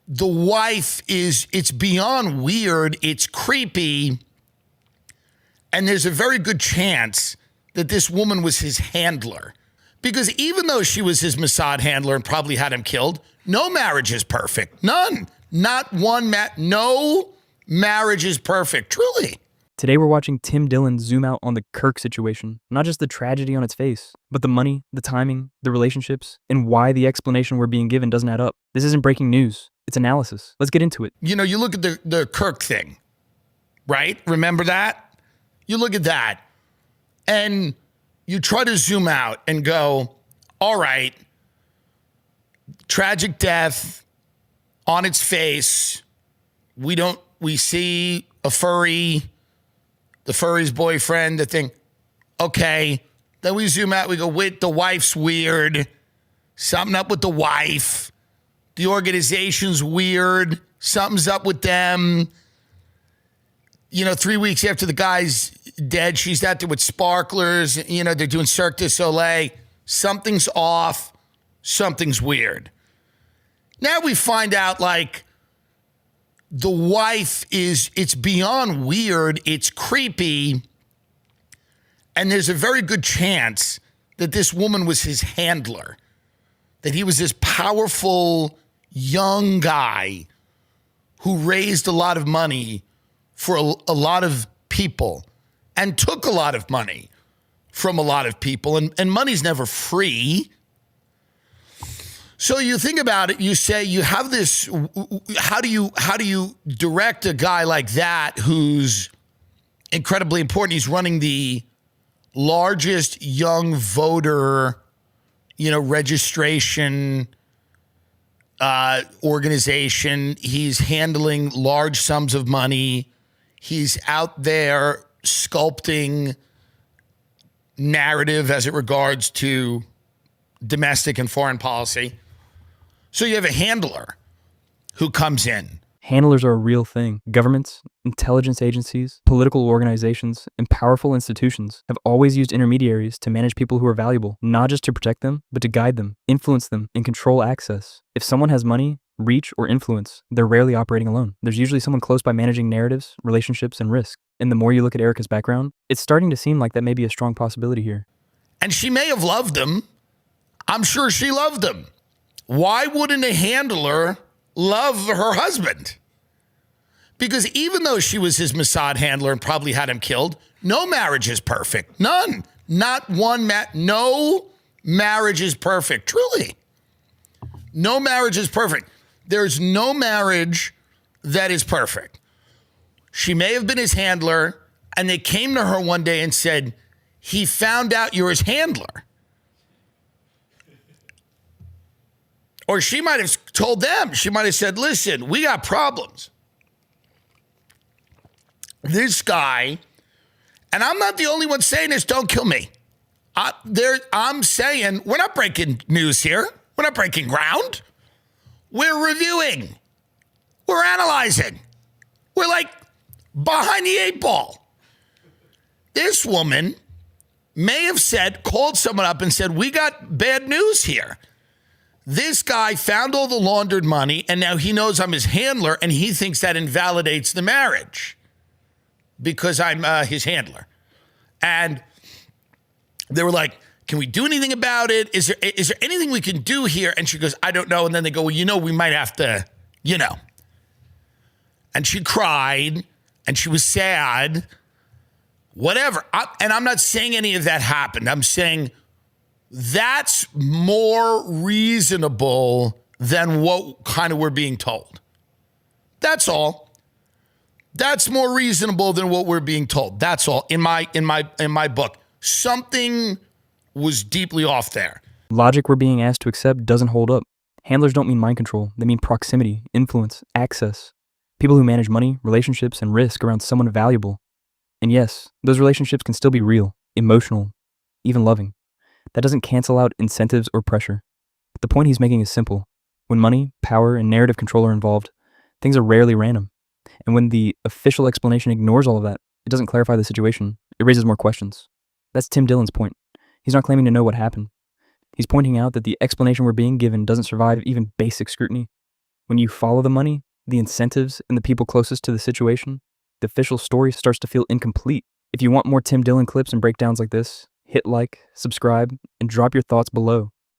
the wife it's beyond weird, it's creepy, and there's a very good chance that this woman was his handler. Because even though she was his Mossad handler and probably had him killed, no marriage is perfect. None. Not one. No marriage is perfect, truly. Today we're watching Tim Dillon zoom out on the Kirk situation, not just the tragedy on its face, but the money, the timing, the relationships, and why the explanation we're being given doesn't add up. This isn't breaking news. It's analysis. Let's get into it. You know, you look at the Kirk thing, right? Remember that? You look at that, and you try to zoom out and go, all right, tragic death on its face. We see a furry, the furry's boyfriend, the thing. Okay. Then we zoom out. We go, wait, the wife's weird. Something up with the wife. The organization's weird. Something's up with them. You know, 3 weeks after the guy's dead, she's out there with sparklers. You know, they're doing Cirque du Soleil. Something's off. Something's weird. Now we find out, like, the wife it's beyond weird. It's creepy. And there's a very good chance that this woman was his handler. That he was this powerful young guy who raised a lot of money for a lot of people and took a lot of money from a lot of people. And money's never free. So you think about it, you say you have this, how do you direct a guy like that who's incredibly important? He's running the largest young voter, registration organization. He's handling large sums of money. He's out there sculpting narrative as it regards to domestic and foreign policy. So you have a handler who comes in. Handlers are a real thing. Governments, intelligence agencies, political organizations, and powerful institutions have always used intermediaries to manage people who are valuable, not just to protect them, but to guide them, influence them, and control access. If someone has money, reach, or influence, they're rarely operating alone. There's usually someone close by managing narratives, relationships, and risk. And the more you look at Erika's background, it's starting to seem like that may be a strong possibility here. And she may have loved him. I'm sure she loved him. Why wouldn't a handler love her husband? Because even though she was his Mossad handler and probably had him killed, no marriage is perfect. None. Not one. No marriage is perfect. Truly. No marriage is perfect. There's no marriage that is perfect. She may have been his handler, and they came to her one day and said, he found out you're his handler. Or she might have told them, she might have said, listen, we got problems. This guy, and I'm not the only one saying this, don't kill me. I'm saying, we're not breaking news here. We're not breaking ground. We're reviewing. We're analyzing. We're like behind the eight ball. This woman may have called someone up and said, we got bad news here. This guy found all the laundered money, and now he knows I'm his handler, and he thinks that invalidates the marriage because I'm his handler. And they were like, can we do anything about it? Is there anything we can do here? And she goes, I don't know. And then they go, well, we might have to, And she cried, and she was sad, whatever. And I'm not saying any of that happened. I'm saying that's more reasonable than what kind of we're being told. That's all. That's more reasonable than what we're being told. That's all. In my book, something was deeply off there. Logic we're being asked to accept doesn't hold up. Handlers don't mean mind control. They mean proximity, influence, access. People who manage money, relationships, and risk around someone valuable. And yes, those relationships can still be real, emotional, even loving. That doesn't cancel out incentives or pressure. The point he's making is simple. When money, power, and narrative control are involved, things are rarely random. And when the official explanation ignores all of that, it doesn't clarify the situation. It raises more questions. That's Tim Dillon's point. He's not claiming to know what happened. He's pointing out that the explanation we're being given doesn't survive even basic scrutiny. When you follow the money, the incentives, and the people closest to the situation, the official story starts to feel incomplete. If you want more Tim Dillon clips and breakdowns like this, hit like, subscribe, and drop your thoughts below.